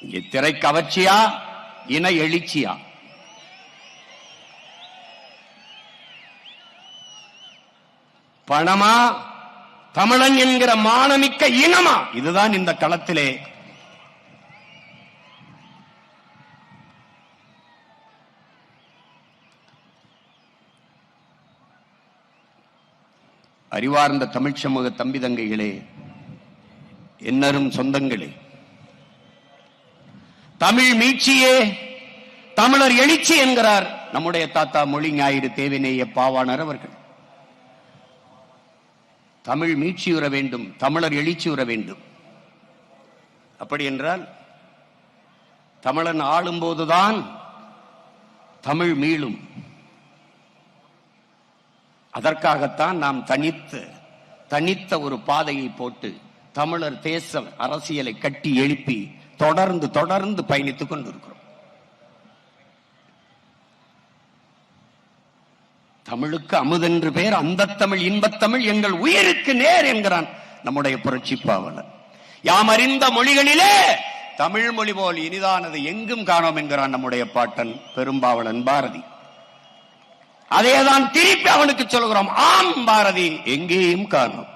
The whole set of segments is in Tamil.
இங்கே திரை கவர்ச்சியா, இன எழுச்சியா? பணமா, தமிழன் என்கிற மானமிக்க இனமா? இதுதான் இந்த களத்திலே அறிவார்ந்த தமிழ் சமூக தம்பி தங்கைகளே, என்னரும் சொந்தங்களே, தமிழ் மீட்சியே தமிழர் எழுச்சி என்கிறார் நம்முடைய தாத்தா மொழி ஞாயிறு தேவநேய பாவாணர் அவர்கள். தமிழ் மீட்சியுற வேண்டும், தமிழர் எழுச்சியுற வேண்டும். அப்படி என்றால் தமிழன் ஆளும்போதுதான் தமிழ் மீளும். அதற்காகத்தான் நாம் தனித்த ஒரு பாதையை போட்டு தமிழர் தேச அரசியலை கட்டி எழுப்பி தொடர்ந்து பயணித்துக் கொண்டிருக்கிறோம். தமிழுக்கு அமுதென்று பேர், அந்த தமிழ் இன்பத்தமிழ் எங்கள் உயிருக்கு நேர் என்கிறான் நம்முடைய புரட்சி பாவலர். யாம் அறிந்த மொழிகளிலே தமிழ் மொழி போல் இனிதானது எங்கும் காணோம் என்கிறான் நம்முடைய பாட்டன் பெரும்பாவலன் பாரதி. அதேதான் திருப்பி அவனுக்கு சொல்கிறோம், ஆம் பாரதி, எங்கேயும் காணோம்.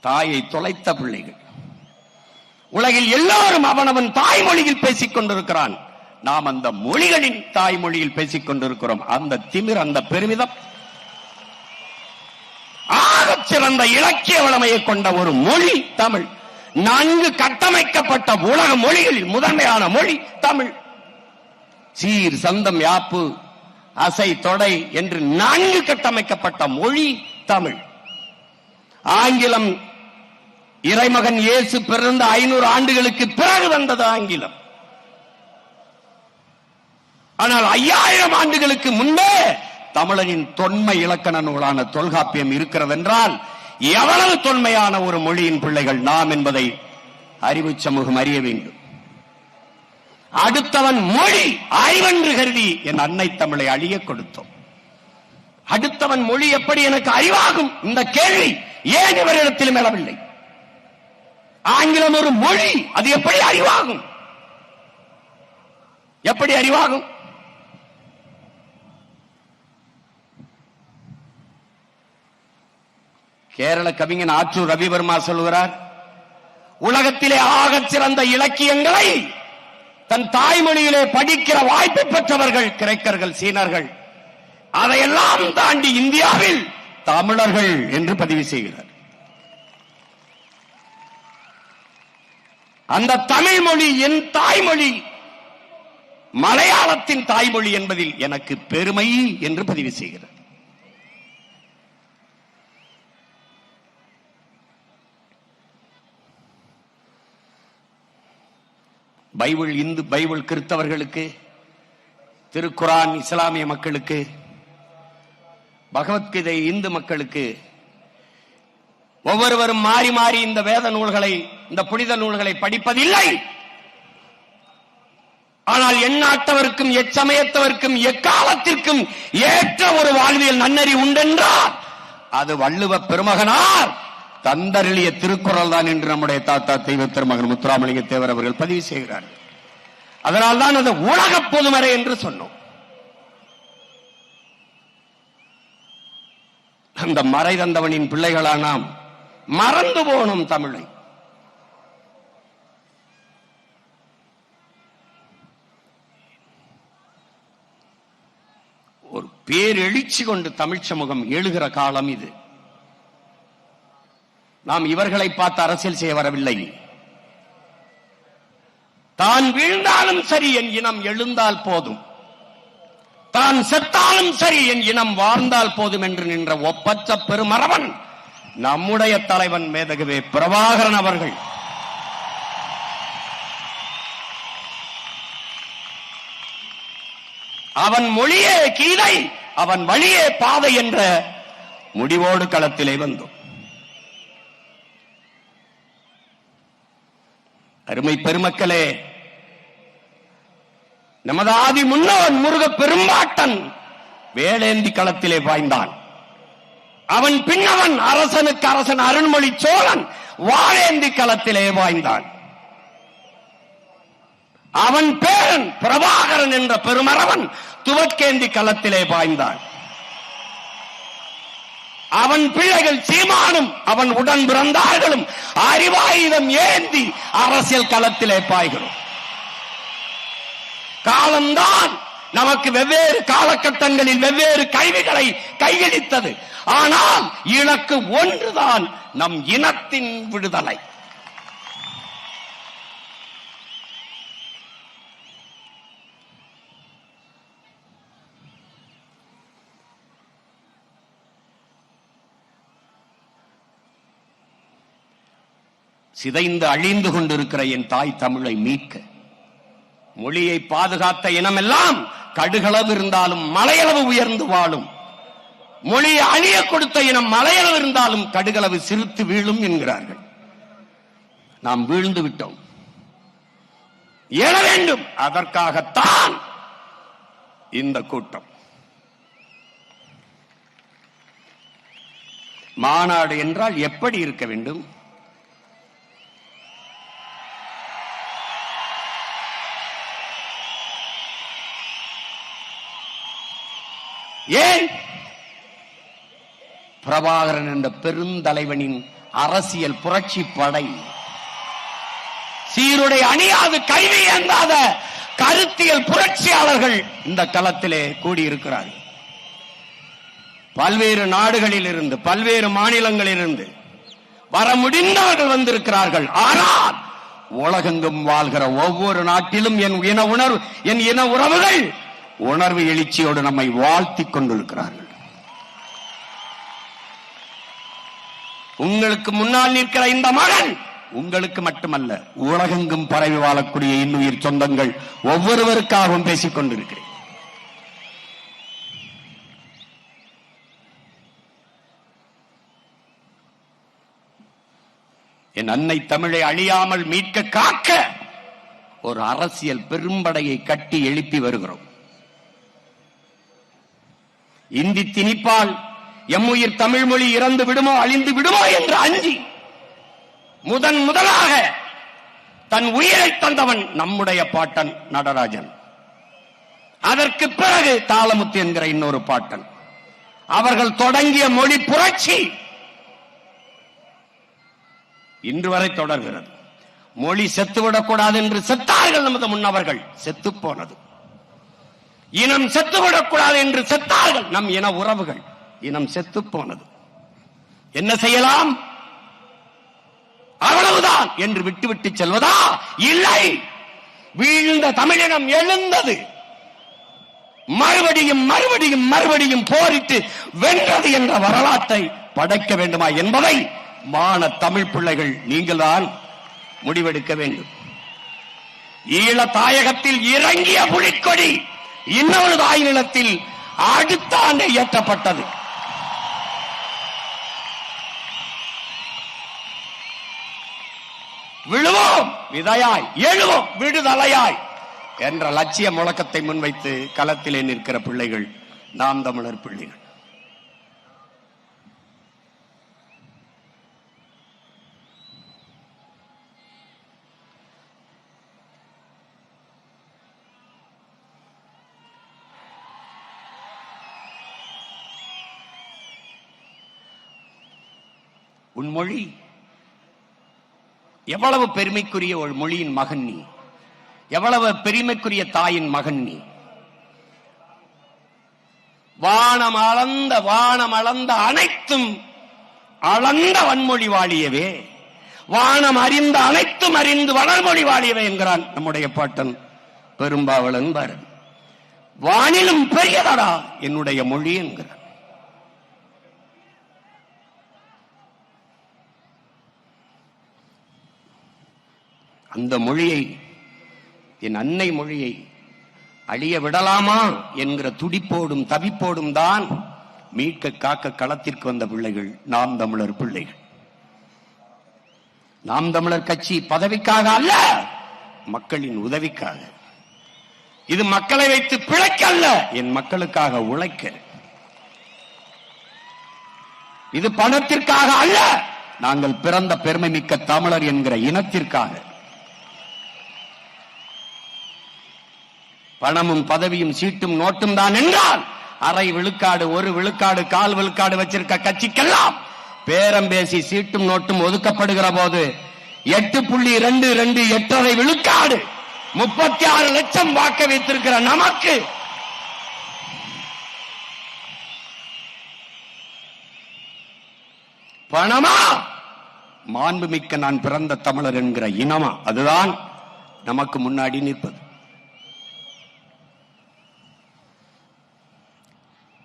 தாயை தொலைத்த பிள்ளைகள் உலகில் எல்லாரும் அவனவன் தாய்மொழியில் பேசிக் கொண்டிருக்கிறான். நாம் அந்த மொழிகளின் தாய்மொழியில் பேசிக் கொண்டிருக்கிறோம். அந்த திமிர், அந்த பெருமிதம், ஆகச் சிறந்த இலக்கிய வளமையை கொண்ட ஒரு மொழி தமிழ். நன்கு கட்டமைக்கப்பட்ட உலக மொழிகளில் முதன்மையான மொழி தமிழ். சீர், சந்தம், யாப்பு, அசை, தொடை என்று நன்கு கட்டமைக்கப்பட்ட மொழி தமிழ். ஆங்கிலம் இறைமகன் இயேசு பிறந்த 500 ஆண்டுகளுக்கு பிறகு வந்தது ஆங்கிலம். ஆனால் 5000 ஆண்டுகளுக்கு முன்பே தமிழனின் தொன்மை இலக்கண நூலான தொல்காப்பியம் இருக்கிறது என்றால் எவ்வளவு தொன்மையான ஒரு மொழியின் பிள்ளைகள் நாம் என்பதை அறிவு சமூகம் அறிய வேண்டும். அடுத்தவன் மொழி அறிவென்று கருதி என் அன்னை தமிழை அழிய கொடுத்தோம். அடுத்தவன் மொழி எப்படி எனக்கு அறிவாகும்? இந்த கேள்வி ஏன் இவரிடத்திலும் எழவில்லை? ஆங்கிலம் ஒரு மொழி, அது எப்படி அறிவாகும்? எப்படி அறிவாகும்? கேரள கவிஞன் ஆற்றூர் ரவிவர்மா சொல்கிறார், உலகத்திலே ஆகச் சிறந்த இலக்கியங்களை தன் தாய்மொழியிலே படிக்கிற வாய்ப்பு பெற்றவர்கள் கிரேக்கர்கள், சீனர்கள். அதையெல்லாம் தாண்டி இந்தியாவில் தமிழர்கள் என்று பதிவு செய்கிறார். அந்த தமிழ் மொழி என் தாய்மொழி, மலையாளத்தின் தாய்மொழி என்பதில் எனக்கு பெருமை என்று பதிவு செய்கிறார். பைபிள் பைபிள் கிறிஸ்தவர்களுக்கு, திருக்குரான் இஸ்லாமிய மக்களுக்கு, பகவத்கீதை இந்து மக்களுக்கு, ஒவ்வொருவரும் மாறி மாறி இந்த வேத நூல்களை, இந்த புனித நூல்களை படிப்பதில்லை. ஆனால் எந்நாட்டவருக்கும் எச்சமயத்தவருக்கும் எக்காலத்திற்கும் ஏற்ற ஒரு வாழ்வியல் நன்னறி உண்டென்றால் அது வள்ளுவ பெருமகனார் தந்தருளிய திருக்குறள் தான் என்று நம்முடைய தாத்தா தெய்வ திருமகன் முத்துராமலிங்க தேவர் அவர்கள் பதிவு செய்கிறார்கள். அதனால்தான் அது உலக பொதுமறை என்று சொன்னோம். அந்த மறை தந்தவனின் பிள்ளைகளா நாம் மறந்து போனோம் தமிழை. ஒரு பேரெழுச்சி கொண்டு தமிழ் சமூகம் எழுகிற காலம் இது. நாம் இவர்களை பார்த்து அரசியல் செய்ய வரவில்லை. தான் வீழ்ந்தாலும் சரி என் இனம் எழுந்தால் போதும், தான் செத்தாலும் சரி என் இனம் வாழ்ந்தால் போதும் என்று நின்ற ஒப்பற்ற பெருமரவன் நம்முடைய தலைவன் மேதகவே பிரபாகரன் அவர்கள். அவன் மொழியே கீதை, அவன் வழியே பாதை என்ற முடிவோடு களத்திலே வந்தோம். அருமை பெருமக்களே, நமது ஆதி முன்னோன் முருக பெரும்பாட்டன் வேலேந்தி களத்திலே பாய்ந்தான். அவன் பின்னவன் அரசனுக்கு அரசன் அருண்மொழி சோழன் வாழேந்தி களத்திலே பாய்ந்தான். அவன் பேரன் பிரபாகரன் என்ற பெருமரவன் துவக்கேந்தி களத்திலே பாய்ந்தான். அவன் பிள்ளைகள் சீமானும் அவன் உடன் பிறந்தார்களும் அறிவாயுதம் ஏந்தி அரசியல் களத்திலே பாய்கிறோம். காலம்தான் நமக்கு வெவ்வேறு காலகட்டங்களில் வெவ்வேறு கல்விகளை கையளித்தது. ஆனால் இலக்கு ஒன்றுதான், நம் இனத்தின் விடுதலை. சிதைந்து அழிந்து கொண்டிருக்கிற என் தாய் தமிழை மீட்க, மொழியை பாதுகாத்த இனமெல்லாம் கடுகளவு இருந்தாலும் மலையளவு உயர்ந்து வாழும். மொழியை அழிய கொடுத்த இனம் மலையளவு இருந்தாலும் கடுகளவு சிரித்து வீழும் என்கிறார்கள். நாம் வீழ்ந்து விட்டோம். எழ வேண்டும். அதற்காகத்தான் இந்த கூட்டம். மாநாடு என்றால் எப்படி இருக்க வேண்டும்? ஏன்? பிரபாகரன் என்ற பெருந்தலைவனின் அரசியல் புரட்சி படை, சீருடை அணியாது கைவி ஏந்தாத கருத்தியல் புரட்சியாளர்கள் இந்த களத்திலே கூடியிருக்கிறார்கள். பல்வேறு நாடுகளில் இருந்து, பல்வேறு மாநிலங்களில் இருந்து வர முடிந்தவர்கள் வந்திருக்கிறார்கள். ஆனால் உலகெங்கும் வாழ்கிற ஒவ்வொரு நாட்டிலும் என் இன உறவுகள் உணர்வு எழுச்சியோடு நம்மை வாழ்த்திக் கொண்டிருக்கிறார்கள். உங்களுக்கு முன்னால் நிற்கிற இந்த மகன் உங்களுக்கு மட்டுமல்ல, உலகெங்கும் பரவி வாழக்கூடிய இன்னுயிர் சொந்தங்கள் ஒவ்வொருவருக்காகவும் பேசிக் கொண்டிருக்கிறேன். என் அன்னை தமிழை அழியாமல் மீட்க காக்க ஒரு அரசியல் பெரும்படையை கட்டி எழுப்பி வருகிறோம். இந்தி திணிப்பால் எம்முயிர் தமிழ் மொழி இறந்து விடுமோ அழிந்து விடுமோ என்று அஞ்சி முதலாக தன் உயிரை தந்தவன் நம்முடைய பாட்டன் நடராஜன். அதற்கு பிறகு தாளமுத்து என்கிற இன்னொரு பாட்டன். அவர்கள் தொடங்கிய மொழி புரட்சி இன்று வரை தொடர்கிறது. மொழி செத்துவிடக்கூடாது என்று செத்தார்கள் நமது முன்னவர்கள். செத்து போனது. இனம் செத்துவிடக்கூடாது என்று செத்தார்கள் நம் இன உறவுகள். இனம் செத்து போனது. என்ன செய்யலாம்? அவ்வளவுதான் என்று விட்டுவிட்டு செல்வதா? இல்லை. வீழ்ந்த தமிழினம் எழுந்தது. மறுபடியும் மறுபடியும் மறுபடியும் போரிட்டு வென்றது என்ற வரலாற்றை படைக்க வேண்டுமா என்பதை மான தமிழ் பிள்ளைகள் நீங்கள் தான் முடிவெடுக்க வேண்டும். ஈழ தாயகத்தில் இறங்கிய புலிக்கொடி இன்னொரு தாய் நிலத்தில் அடுத்த ஆண்டு ஏற்றப்பட்டது. விழுவோம் விதையாய், எழுவோம் விடுதலையாய் என்ற லட்சிய முழக்கத்தை முன்வைத்து களத்திலே நிற்கிற பிள்ளைகள் நாம் தமிழர் பிள்ளைகள். உன் மொழி எவ்வளவு பெருமைக்குரிய ஒரு மொழியின் மகன் நீ, எவ்வளவு பெருமைக்குரிய தாயின் மகன் நீ. வானம் அளந்த அனைத்தும் அளந்த வன்மொழி வாழியவே, வானம் அறிந்த அனைத்தும் அறிந்து வளர்மொழி வாழியவே என்கிறான் நம்முடைய பாட்டன் பெரும்பாவளன் பாரதி. வானிலும் பெரியதடா என்னுடைய மொழி என்கிறான். அந்த மொழியை, என் அன்னை மொழியை அழிய விடலாமா என்கிற துடிப்போடும் தவிப்போடும் தான் மீட்க காக்க களத்திற்கு வந்த பிள்ளைகள் நாம் தமிழர் பிள்ளைகள். நாம் தமிழர் கட்சி பதவிக்காக அல்ல, மக்களின் உதவிக்காக. இது மக்களை வைத்து பிழைக்க அல்ல, என் மக்களுக்காக உழைக்க. இது பணத்திற்காக அல்ல, நாங்கள் பிறந்த பெருமை மிக்க தமிழர் என்கிற இனத்திற்காக. பணமும் பதவியும் சீட்டும் நோட்டும் தான் என்றால் அரை விழுக்காடு, ஒரு விழுக்காடு, கால் விழுக்காடு வச்சிருக்க கட்சிக்கெல்லாம் பேரம் பேசி சீட்டும் நோட்டும் ஒதுக்கப்படுகிற போது 8.22 8.5 விழுக்காடு 36 லட்சம் வாக்க வைத்திருக்கிற நமக்கு பணமா, மாண்புமிக்க நான் பிறந்த தமிழர் என்கிற இனமா? அதுதான் நமக்கு முன்னாடி நிற்பது.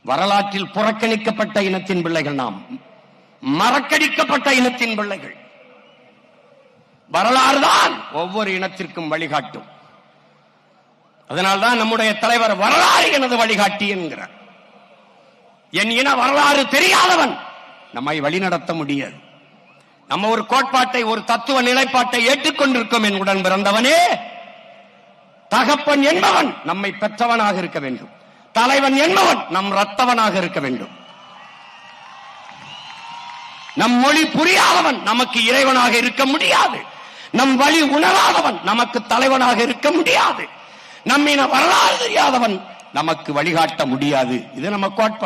வரலாற்றில் புறக்கணிக்கப்பட்ட இனத்தின் பிள்ளைகள் நாம், மறக்கடிக்கப்பட்ட இனத்தின் பிள்ளைகள். வரலாறு தான் ஒவ்வொரு இனத்திற்கும் வழிகாட்டும். அதனால்தான் நம்முடைய தலைவர் வரலாறு எனது வழிகாட்டி என்கிறார். என் இன வரலாறு தெரியாதவன் நம்மை வழிநடத்த முடியாது. நம்ம ஒரு கோட்பாட்டை, ஒரு தத்துவ நிலைப்பாட்டை ஏற்றுக்கொண்டிருக்கும் என் உடன் பிறந்தவனே. தகப்பன் என்பவன் நம்மை பெற்றவனாக இருக்க வேண்டும். தலைவன் என்பவன் நம் ரத்தவனாக இருக்க வேண்டும். நம் மொழி புரியாதவன் நமக்கு இறைவனாக இருக்க முடியாது. நம் வழி உணராதவன் நமக்கு தலைவனாக இருக்க முடியாது. நம்மின வரலாறு தெரியாதவன் நமக்கு வழிகாட்ட முடியாது. இது நம்ம கோட்பாடு.